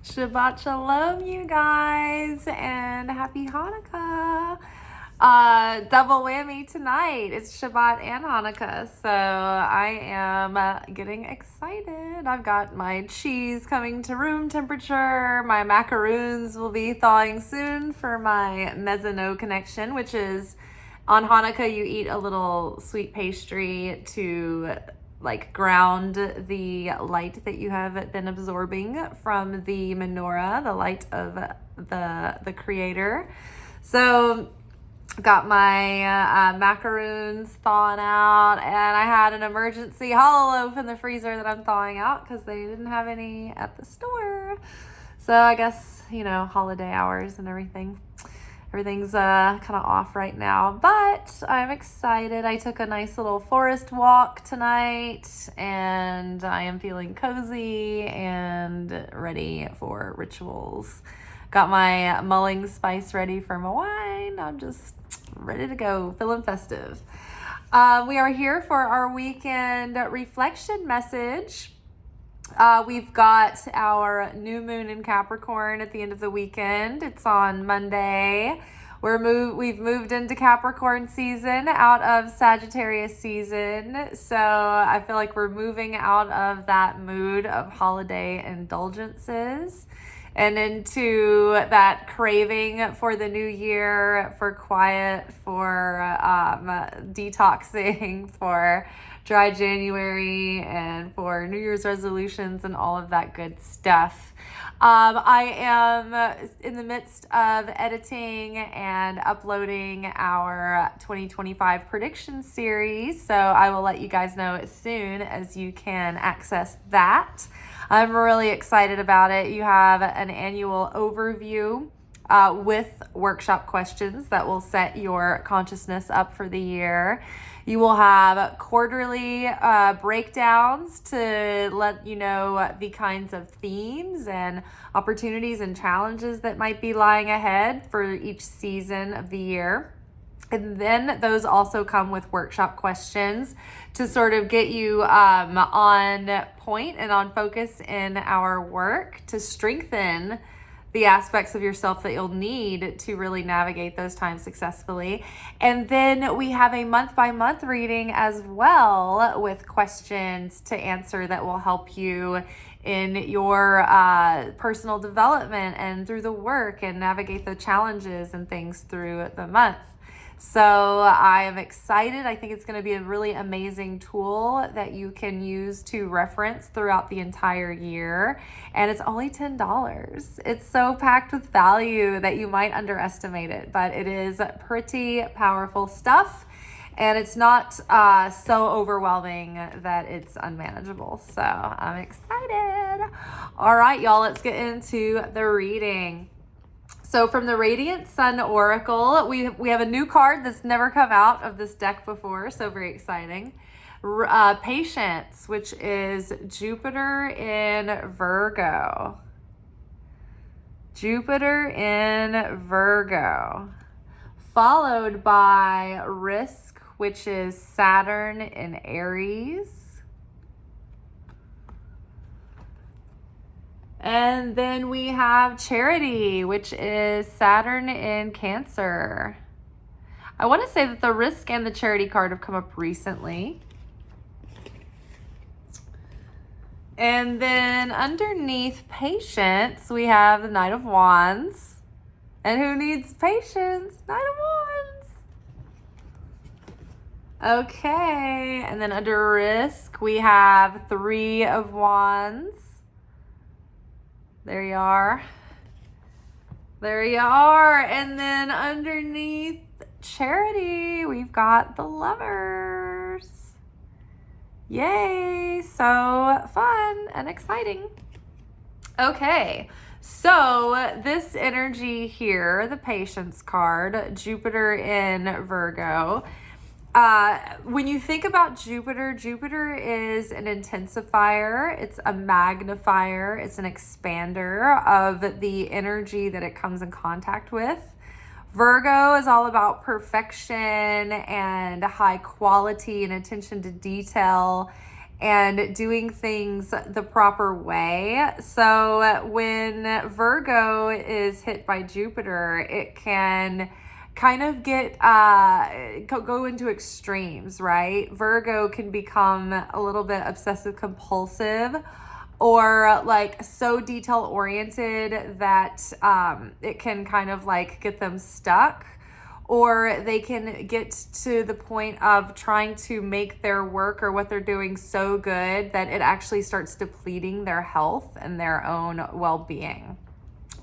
Shabbat Shalom, you guys, and happy Hanukkah. Double whammy tonight. It's Shabbat and Hanukkah, so I am getting excited. I've got my cheese coming to room temperature. My macaroons will be thawing soon for my mezzano connection, which is on Hanukkah, you eat a little sweet pastry to ground the light that you have been absorbing from the menorah, the light of the Creator. So got my macaroons thawing out, and I had an emergency hollow loaf in the freezer that I'm thawing out because they didn't have any at the store. So I guess, holiday hours and everything. Everything's kind of off right now, but I'm excited. I took a nice little forest walk tonight, and I am feeling cozy and ready for rituals. Got my mulling spice ready for my wine. I'm just ready to go, feeling festive. We are here for our weekend reflection message. We've got our new moon in Capricorn at the end of the weekend. It's on Monday. We've moved into Capricorn season out of Sagittarius season. So I feel like we're moving out of that mood of holiday indulgences and into that craving for the new year, for quiet, for detoxing, for dry January, and for New Year's resolutions and all of that good stuff. I am in the midst of editing and uploading our 2025 prediction series, so I will let you guys know as soon as you can access that. I'm really excited about it. You have an annual overview with workshop questions that will set your consciousness up for the year. You will have quarterly breakdowns to let you know the kinds of themes and opportunities and challenges that might be lying ahead for each season of the year. And then those also come with workshop questions to sort of get you on point and on focus in our work to strengthen the aspects of yourself that you'll need to really navigate those times successfully. And then we have a month-by-month reading as well with questions to answer that will help you in your personal development and through the work and navigate the challenges and things through the month. So I am excited. I think it's going to be a really amazing tool that you can use to reference throughout the entire year. And it's only $10. It's so packed with value that you might underestimate it, but it is pretty powerful stuff. And it's not so overwhelming that it's unmanageable. So I'm excited. All right, y'all, let's get into the reading. So from the Radiant Sun Oracle, we have a new card that's never come out of this deck before, so very exciting. Patience, which is Jupiter in Virgo. Jupiter in Virgo. Followed by Risk, which is Saturn in Aries. And then we have Charity, which is Saturn in Cancer. I want to say that the Risk and the Charity card have come up recently. And then underneath Patience, we have the Knight of Wands. And who needs patience? Knight of Wands. Okay, and then under Risk, we have Three of Wands. There you are. There you are. And then underneath Charity, we've got the Lovers. Yay. So fun and exciting. Okay. So this energy here, the Patience card, Jupiter in Virgo. When you think about Jupiter, Jupiter is an intensifier, it's a magnifier, it's an expander of the energy that it comes in contact with. Virgo is all about perfection and high quality and attention to detail and doing things the proper way. So when Virgo is hit by Jupiter, it can kind of get go into extremes, right? Virgo can become a little bit obsessive compulsive, or like so detail oriented that it can kind of like get them stuck, or they can get to the point of trying to make their work or what they're doing so good that it actually starts depleting their health and their own well-being.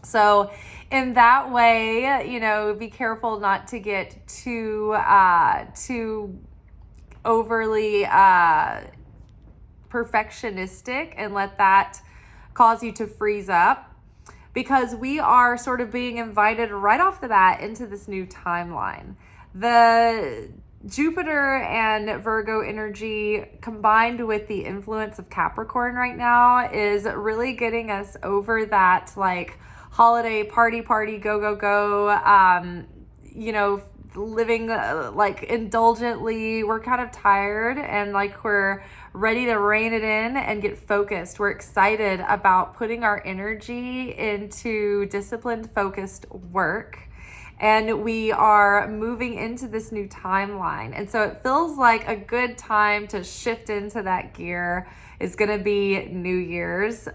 So in that way, be careful not to get too overly perfectionistic and let that cause you to freeze up, because we are sort of being invited right off the bat into this new timeline. The Jupiter and Virgo energy combined with the influence of Capricorn right now is really getting us over that like holiday party, go, living like indulgently. We're kind of tired and like we're ready to rein it in and get focused. We're excited about putting our energy into disciplined, focused work. And we are moving into this new timeline. And so it feels like a good time to shift into that gear is going to be New Year's.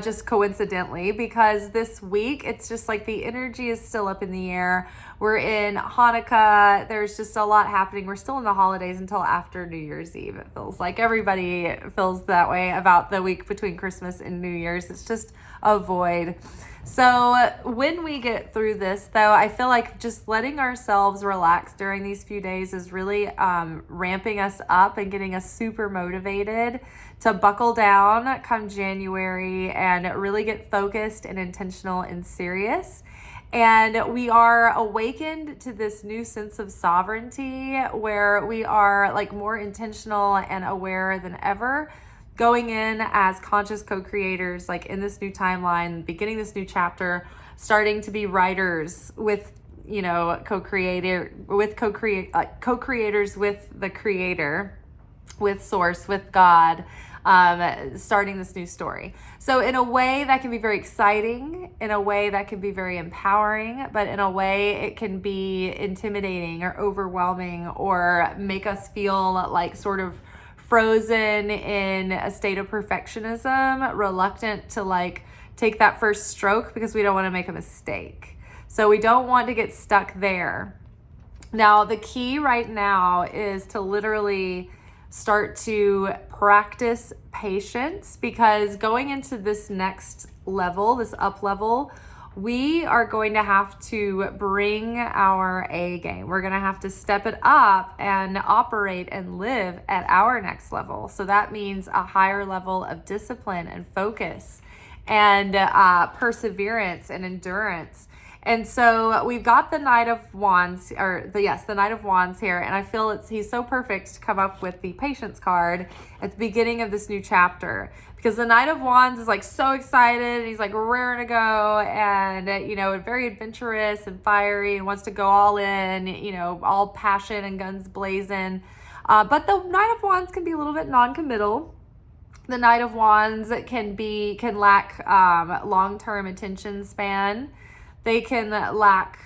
Just coincidentally, because this week it's just like the energy is still up in the air. We're in Hanukkah. There's just a lot happening. We're still in the holidays until after New Year's Eve. It feels like everybody feels that way about the week between Christmas and New Year's. It's just a void. So when we get through this, though, I feel like just letting ourselves relax during these few days is really ramping us up and getting us super motivated to buckle down come January and really get focused and intentional and serious. And we are awakened to this new sense of sovereignty where we are like more intentional and aware than ever, going in as conscious co-creators, like in this new timeline, beginning this new chapter, starting to be writers with, co-creators with the creator, with source, with God, starting this new story. So in a way that can be very exciting, in a way that can be very empowering, but in a way it can be intimidating or overwhelming or make us feel like sort of frozen in a state of perfectionism, reluctant to like take that first stroke because we don't want to make a mistake. So we don't want to get stuck there. Now, the key right now is to literally start to practice patience, because going into this next level, this up level, we are going to have to bring our A game. We're going to have to step it up and operate and live at our next level. So that means a higher level of discipline and focus and perseverance and endurance. And so we've got the Knight of Wands, the Knight of Wands here. And I feel he's so perfect to come up with the Patience card at the beginning of this new chapter, because the Knight of Wands is like so excited. He's like raring to go and, very adventurous and fiery and wants to go all in, all passion and guns blazing. But the Knight of Wands can be a little bit non-committal. The Knight of Wands can lack long-term attention span. They can lack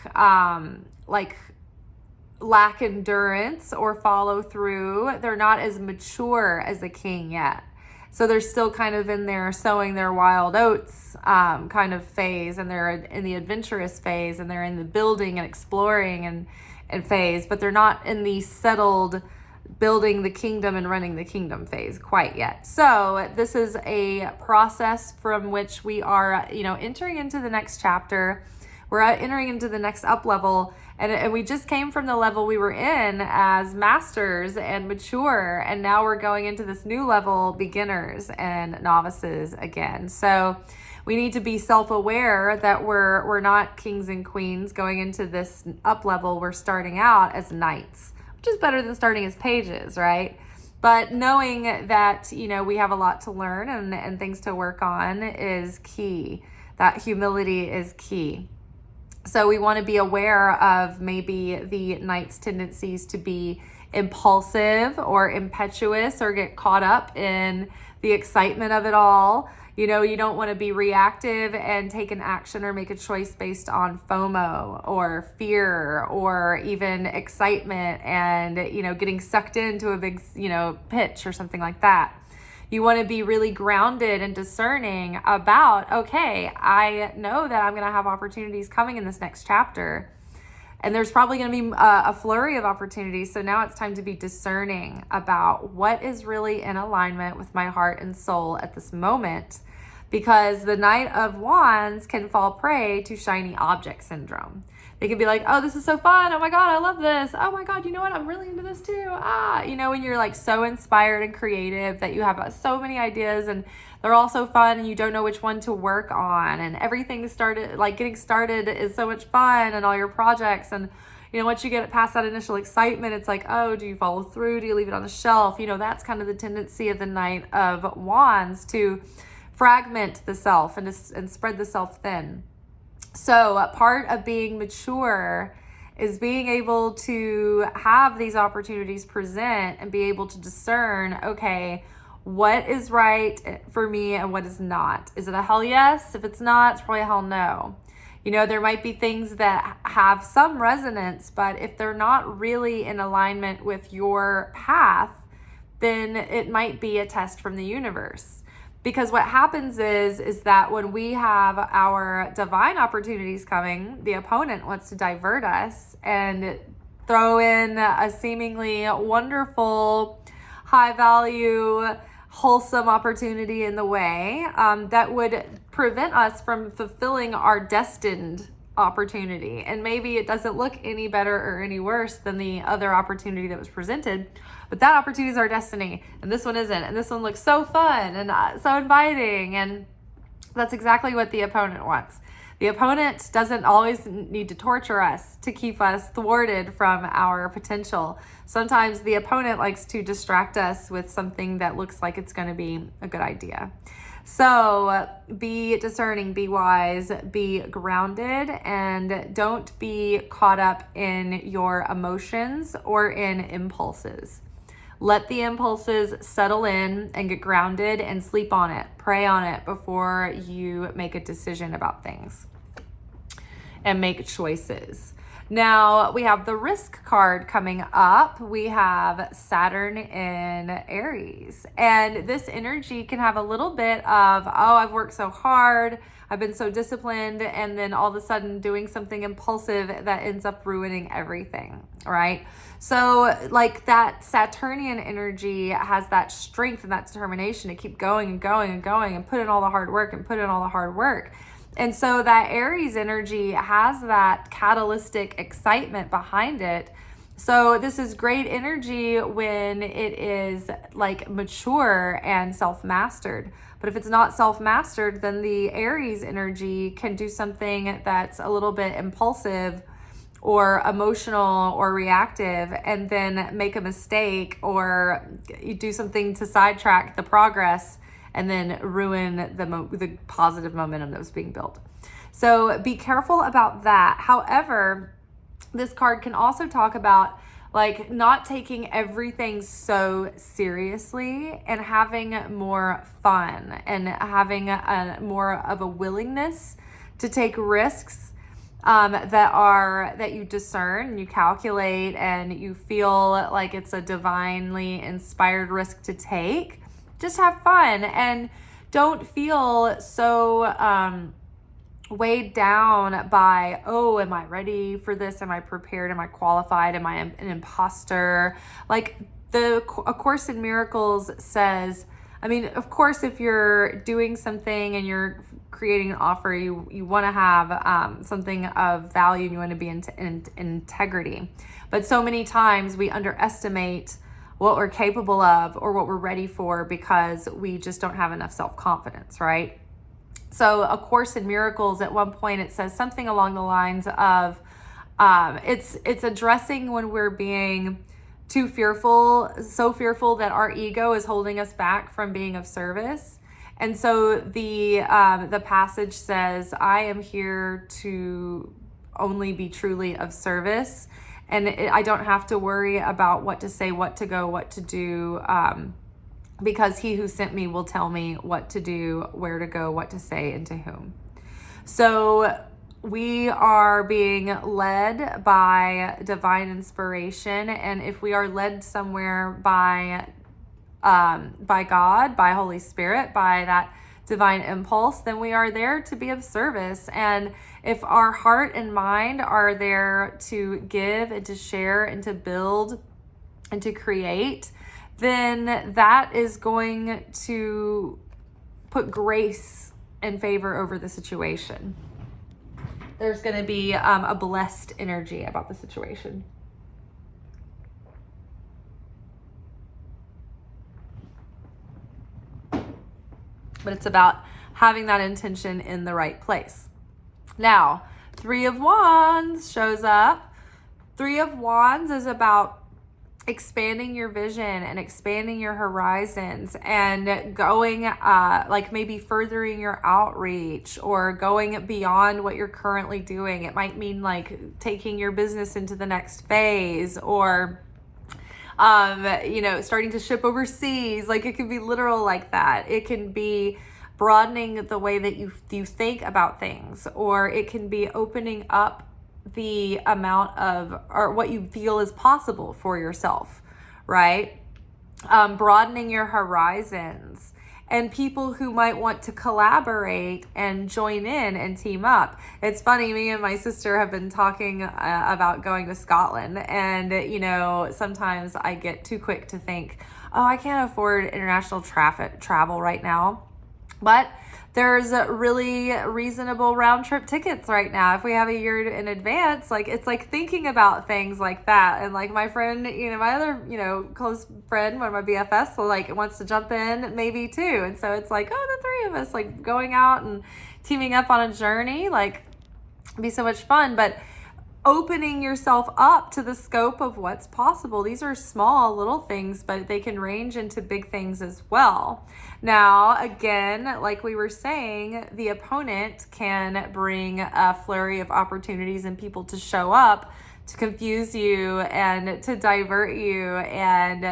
endurance or follow through. They're not as mature as the King yet. So they're still kind of in their sowing their wild oats kind of phase, and they're in the adventurous phase, and they're in the building and exploring and phase, but they're not in the settled building the kingdom and running the kingdom phase quite yet. So this is a process from which we are, entering into the next chapter. We're entering into the next up level, and we just came from the level we were in as masters and mature, and now we're going into this new level, beginners and novices again. So we need to be self-aware that we're not kings and queens going into this up level. We're starting out as knights, which is better than starting as pages, right? But knowing that, we have a lot to learn and things to work on is key. That humility is key. So we want to be aware of maybe the knight's tendencies to be impulsive or impetuous or get caught up in the excitement of it all. You know, you don't want to be reactive and take an action or make a choice based on FOMO or fear or even excitement and, you know, getting sucked into a big, you know, pitch or something like that. You want to be really grounded and discerning about, okay, I know that I'm going to have opportunities coming in this next chapter. And there's probably going to be a flurry of opportunities. So now it's time to be discerning about what is really in alignment with my heart and soul at this moment. Because the Knight of Wands can fall prey to shiny object syndrome. They can be like, oh, this is so fun. Oh my God, I love this. Oh my God, you know what? I'm really into this too. You know, when you're like so inspired and creative that you have so many ideas and they're all so fun and you don't know which one to work on, and everything started, like getting started is so much fun, and all your projects. And, you know, once you get past that initial excitement, it's like, oh, do you follow through? Do you leave it on the shelf? You know, that's kind of the tendency of the Knight of Wands, to fragment the self and spread the self thin. So part of being mature is being able to have these opportunities present and be able to discern, okay, what is right for me and what is not. Is it a hell yes? If it's not, it's probably a hell no. You know, there might be things that have some resonance, but if they're not really in alignment with your path, then it might be a test from the universe. Because what happens is that when we have our divine opportunities coming, the opponent wants to divert us and throw in a seemingly wonderful, high value, wholesome opportunity in the way that would prevent us from fulfilling our destined opportunity. And maybe it doesn't look any better or any worse than the other opportunity that was presented, but that opportunity is our destiny, and this one isn't. And this one looks so fun and so inviting, and that's exactly what the opponent wants. The opponent doesn't always need to torture us to keep us thwarted from our potential. Sometimes the opponent likes to distract us with something that looks like it's going to be a good idea. So be discerning, be wise, be grounded, and don't be caught up in your emotions or in impulses. Let the impulses settle in and get grounded and sleep on it. Pray on it before you make a decision about things and make choices. Now we have the risk card coming up. We have Saturn in Aries, and this energy can have a little bit of, oh, I've worked so hard, I've been so disciplined, and then all of a sudden doing something impulsive that ends up ruining everything, right? So like that Saturnian energy has that strength and that determination to keep going and going and going and put in all the hard work and put in all the hard work. And so that Aries energy has that catalytic excitement behind it. So this is great energy when it is like mature and self-mastered. But if it's not self-mastered, then the Aries energy can do something that's a little bit impulsive or emotional or reactive, and then make a mistake or you do something to sidetrack the progress and then ruin the positive momentum that was being built. So be careful about that. However, this card can also talk about like not taking everything so seriously and having more fun and having more of a willingness to take risks that you discern and you calculate and you feel like it's a divinely inspired risk to take. Just have fun and don't feel so weighed down by, oh, am I ready for this? Am I prepared? Am I qualified? Am I an imposter? Like A Course in Miracles says, I mean, of course, if you're doing something and you're creating an offer, you want to have something of value and you want to be in integrity. But so many times we underestimate what we're capable of or what we're ready for because we just don't have enough self-confidence, right? So A Course in Miracles, at one point it says something along the lines of it's addressing when we're being too fearful, so fearful that our ego is holding us back from being of service. And so the passage says, I am here to only be truly of service. And I don't have to worry about what to say, what to go, what to do, because he who sent me will tell me what to do, where to go, what to say, and to whom. So we are being led by divine inspiration. And if we are led somewhere by God, by Holy Spirit, by that divine impulse, then we are there to be of service. And if our heart and mind are there to give and to share and to build and to create, then that is going to put grace and favor over the situation. There's going to be a blessed energy about the situation. But it's about having that intention in the right place. Now, 3 of Wands shows up. 3 of Wands is about expanding your vision and expanding your horizons and going like maybe furthering your outreach or going beyond what you're currently doing. It might mean like taking your business into the next phase, or starting to ship overseas. Like, it could be literal like that. It can be broadening the way that you think about things, or it can be opening up the amount of, or what you feel is possible for yourself, right? Broadening your horizons, and people who might want to collaborate and join in and team up. It's funny, me and my sister have been talking about going to Scotland, and sometimes I get too quick to think, oh, I can't afford international travel right now. But there's really reasonable round trip tickets right now. If we have a year in advance, like, it's like thinking about things like that. And like my friend, my other, close friend, one of my BFFs, like wants to jump in maybe too. And so it's like, oh, the 3 of us like going out and teaming up on a journey, like, be so much fun. But opening yourself up to the scope of what's possible. These are small little things, but they can range into big things as well. Now, again, like we were saying, the opponent can bring a flurry of opportunities and people to show up to confuse you and to divert you and,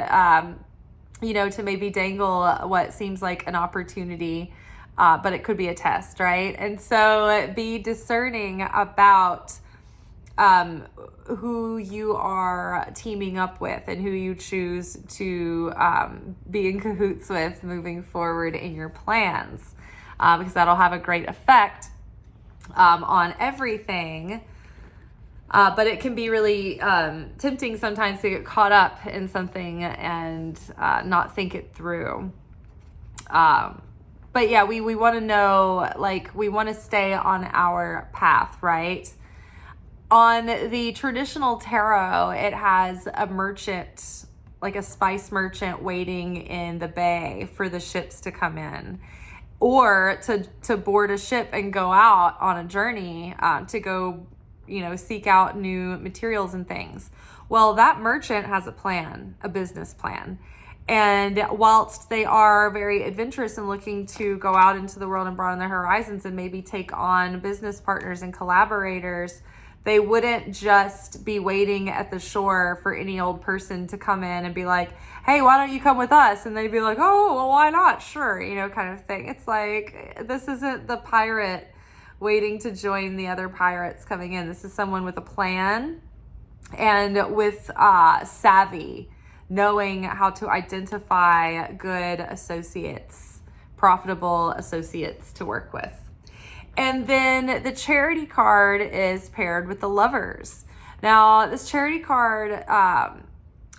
to maybe dangle what seems like an opportunity, but it could be a test, right? And so be discerning about who you are teaming up with and who you choose to be in cahoots with moving forward in your plans, because that'll have a great effect on everything. But it can be really tempting sometimes to get caught up in something and not think it through. But yeah, we want to know, like, we want to stay on our path, right? On the traditional tarot, it has a merchant, like a spice merchant, waiting in the bay for the ships to come in, or to board a ship and go out on a journey to go, seek out new materials and things. Well, that merchant has a plan, a business plan. And whilst they are very adventurous and looking to go out into the world and broaden their horizons and maybe take on business partners and collaborators, they wouldn't just be waiting at the shore for any old person to come in and be like, hey, why don't you come with us? And they'd be like, oh, well, why not? Sure, kind of thing. It's like, this isn't the pirate waiting to join the other pirates coming in. This is someone with a plan and with savvy, knowing how to identify good associates, profitable associates to work with. And then the charity card is paired with the lovers. Now, this charity card,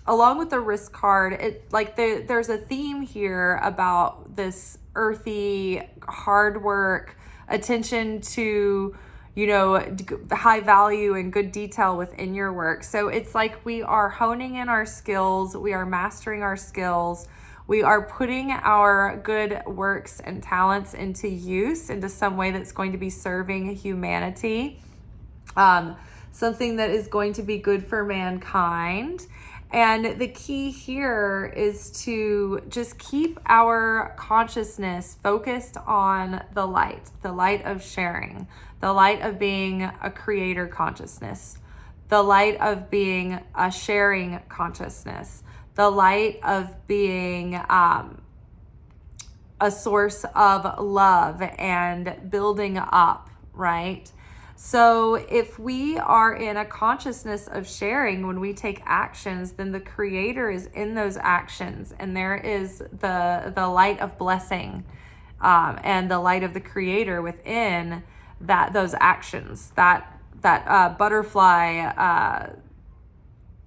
along with the risk card, there's a theme here about this earthy, hard work, attention to, high value and good detail within your work. So it's like we are honing in our skills, we are mastering our skills, we are putting our good works and talents into use, into some way that's going to be serving humanity, something that is going to be good for mankind. And the key here is to just keep our consciousness focused on the light of sharing, the light of being a creator consciousness. the light of being a sharing consciousness, the light of being a source of love and building up, right? So if we are in a consciousness of sharing when we take actions, then the Creator is in those actions, and there is the light of blessing and the light of the Creator within those actions. That butterfly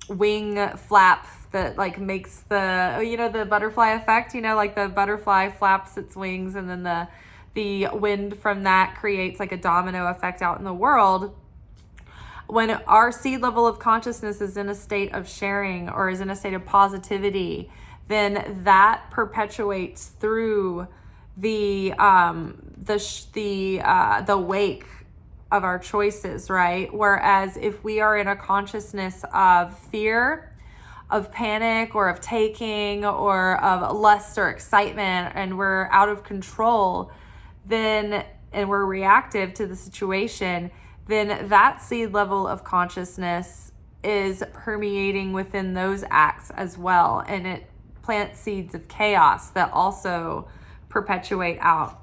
wing flap that like makes the butterfly effect, like the butterfly flaps its wings, and then the wind from that creates like a domino effect out in the world. When our seed level of consciousness is in a state of sharing or is in a state of positivity, then that perpetuates through the wake of our choices, right? Whereas if we are in a consciousness of fear, of panic, or of taking, or of lust or excitement, and we're out of control, and we're reactive to the situation, then that seed level of consciousness is permeating within those acts as well. And it plants seeds of chaos that also perpetuate out.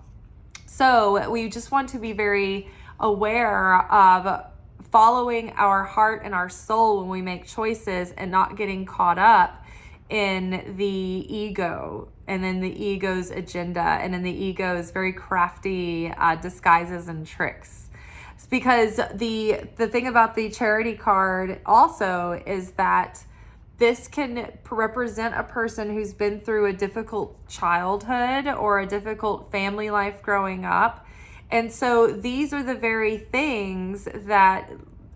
So we just want to be very aware of following our heart and our soul when we make choices, and not getting caught up in the ego and then the ego's agenda and in the ego's very crafty disguises and tricks. It's because the thing about the charity card also is that this can represent a person who's been through a difficult childhood or a difficult family life growing up. And so these are the very things that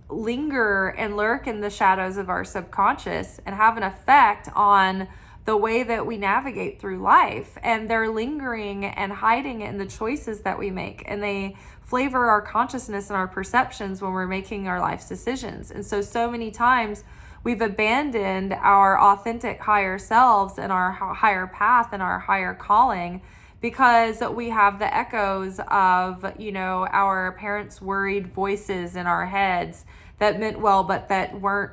linger and lurk in the shadows of our subconscious and have an effect on the way that we navigate through life. And they're lingering and hiding in the choices that we make. And they flavor our consciousness and our perceptions when we're making our life's decisions. And so many times we've abandoned our authentic higher selves and our higher path and our higher calling, because we have the echoes of, our parents' worried voices in our heads that meant well, but that weren't,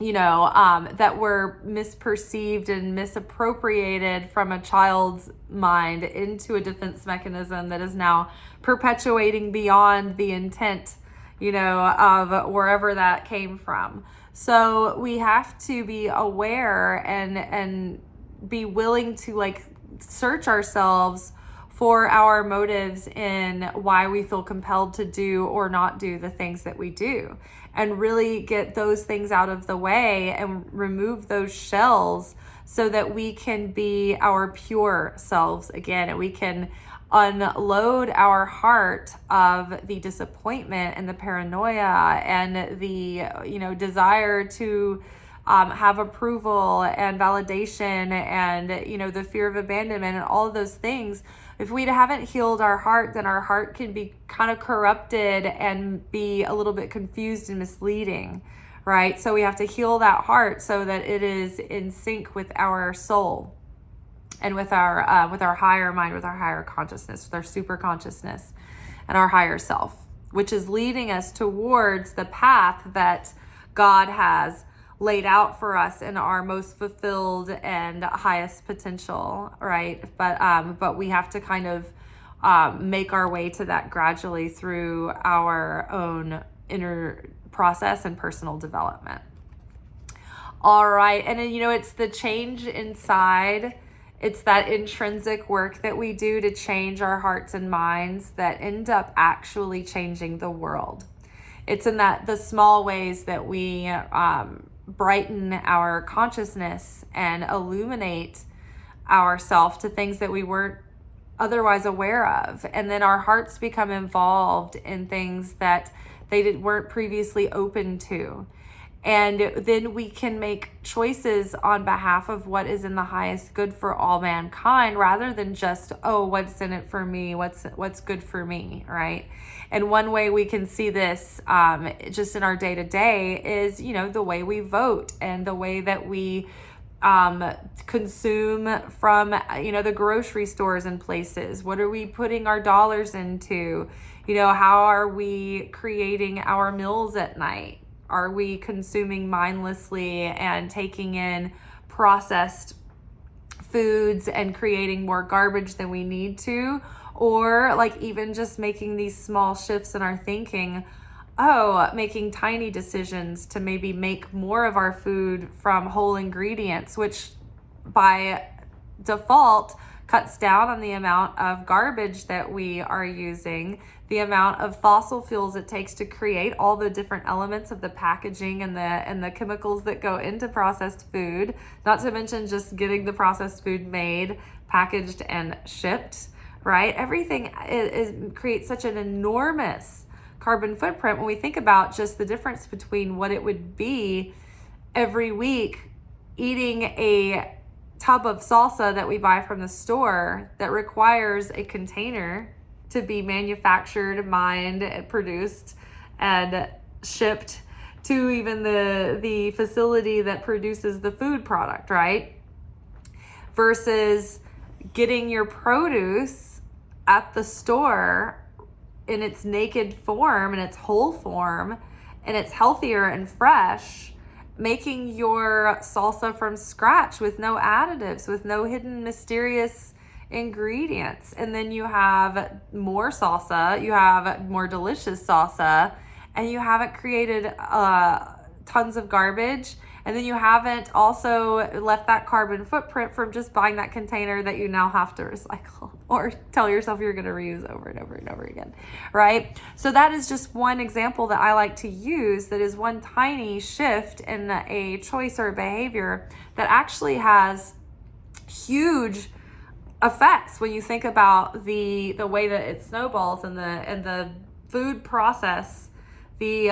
that were misperceived and misappropriated from a child's mind into a defense mechanism that is now perpetuating beyond the intent, of wherever that came from. So we have to be aware and be willing to search ourselves for our motives in why we feel compelled to do or not do the things that we do, and really get those things out of the way and remove those shells so that we can be our pure selves again, and we can unload our heart of the disappointment and the paranoia and the desire to have approval and validation and the fear of abandonment and all of those things. If we haven't healed our heart, then our heart can be kind of corrupted and be a little bit confused and misleading, right? So we have to heal that heart so that it is in sync with our soul and with our higher mind, with our higher consciousness, with our super consciousness and our higher self, which is leading us towards the path that God has laid out for us in our most fulfilled and highest potential, right? But we have to kind of make our way to that gradually through our own inner process and personal development. All right, and then it's the change inside. It's that intrinsic work that we do to change our hearts and minds that end up actually changing the world. It's in the small ways that we brighten our consciousness and illuminate ourselves to things that we weren't otherwise aware of. And then our hearts become involved in things that they weren't previously open to. And then we can make choices on behalf of what is in the highest good for all mankind, rather than just, what's in it for me? What's good for me, right? And one way we can see this just in our day-to-day is, the way we vote and the way that we consume from, the grocery stores and places. What are we putting our dollars into? How are we creating our meals at night? are we consuming mindlessly and taking in processed foods and creating more garbage than we need to? Or like even just making these small shifts in our thinking, making tiny decisions to maybe make more of our food from whole ingredients, which by default cuts down on the amount of garbage that we are using, the amount of fossil fuels it takes to create all the different elements of the packaging and the chemicals that go into processed food, not to mention just getting the processed food made, packaged, and shipped, right? Everything creates such an enormous carbon footprint when we think about just the difference between what it would be every week eating a tub of salsa that we buy from the store that requires a container to be manufactured, mined, and produced and shipped to even the facility that produces the food product, right? Versus getting your produce at the store in its naked form, in its whole form, and it's healthier and fresh, making your salsa from scratch with no additives, with no hidden mysterious ingredients. And then you have more salsa, you have more delicious salsa, and you haven't created tons of garbage. And then you haven't also left that carbon footprint from just buying that container that you now have to recycle or tell yourself you're going to reuse over and over and over again, right? So that is just one example that I like to use, that is one tiny shift in a choice or behavior that actually has huge effects when you think about the way that it snowballs and the food process, the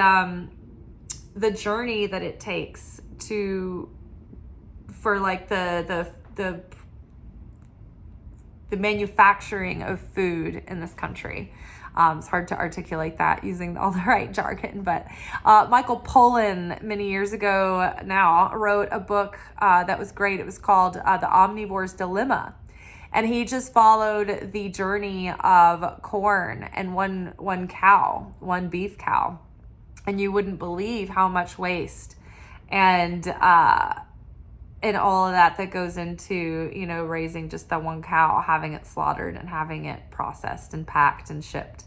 journey that it takes for like the manufacturing of food in this country. It's hard to articulate that using all the right jargon, but Michael Pollan many years ago now wrote a book that was great. It was called The Omnivore's Dilemma. And he just followed the journey of corn and one cow, one beef cow. And you wouldn't believe how much waste and all of that goes into, raising just the one cow, having it slaughtered and having it processed and packed and shipped.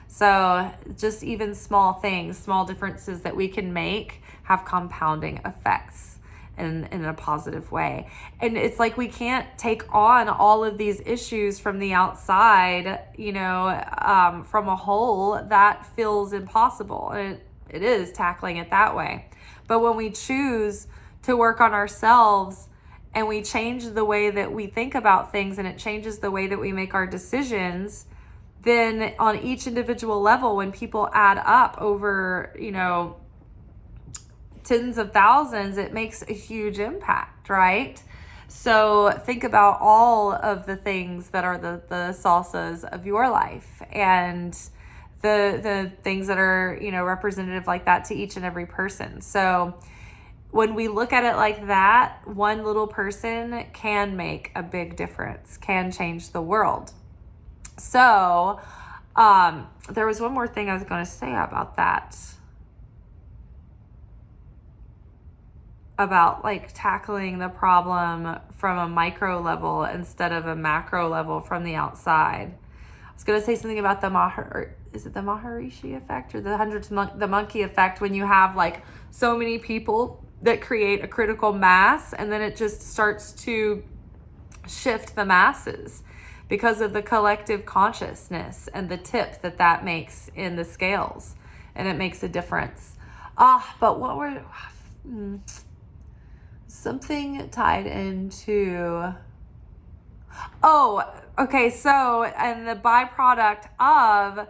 So just even small things, small differences that we can make have compounding effects in a positive way. And it's like we can't take on all of these issues from the outside, from a whole. That feels impossible. And it is tackling it that way. But when we choose to work on ourselves and we change the way that we think about things and it changes the way that we make our decisions, then on each individual level, when people add up over, tens of thousands, it makes a huge impact, right? So think about all of the things that are the salsas of your life and the things that are, representative like that to each and every person. So when we look at it like that, one little person can make a big difference, can change the world. So there was one more thing I was going to say about that, about like tackling the problem from a micro level instead of a macro level from the outside. I was going to say something about the Maharishi effect or the monkey effect, when you have like so many people that create a critical mass, and then it just starts to shift the masses because of the collective consciousness and the tip that makes in the scales, and it makes a difference. But what were something tied into okay, so, and the byproduct of,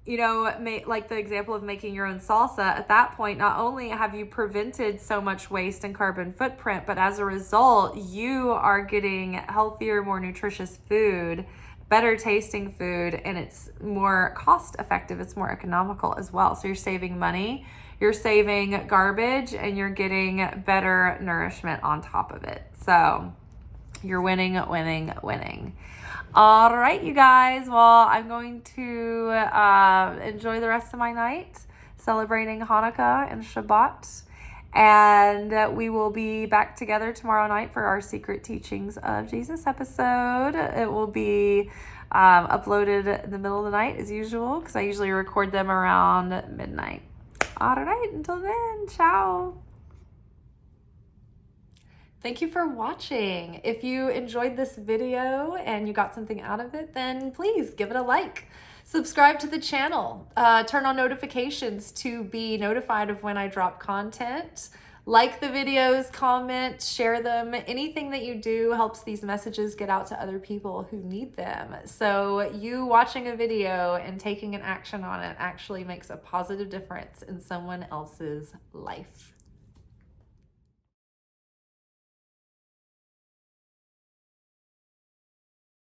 like the example of making your own salsa, at that point, not only have you prevented so much waste and carbon footprint, but as a result, you are getting healthier, more nutritious food, better tasting food, and it's more cost effective. It's more economical as well. So you're saving money, you're saving garbage, and you're getting better nourishment on top of it. So you're winning, winning, winning. All right, you guys. Well, I'm going to enjoy the rest of my night, celebrating Hanukkah and Shabbat. And we will be back together tomorrow night for our Secret Teachings of Jesus episode. It will be uploaded in the middle of the night as usual, because I usually record them around midnight. All right, until then, ciao. Thank you for watching. If you enjoyed this video and you got something out of it, then please give it a like. Subscribe to the channel. Turn on notifications to be notified of when I drop content. Like the videos, comment, share them. Anything that you do helps these messages get out to other people who need them. So you watching a video and taking an action on it actually makes a positive difference in someone else's life.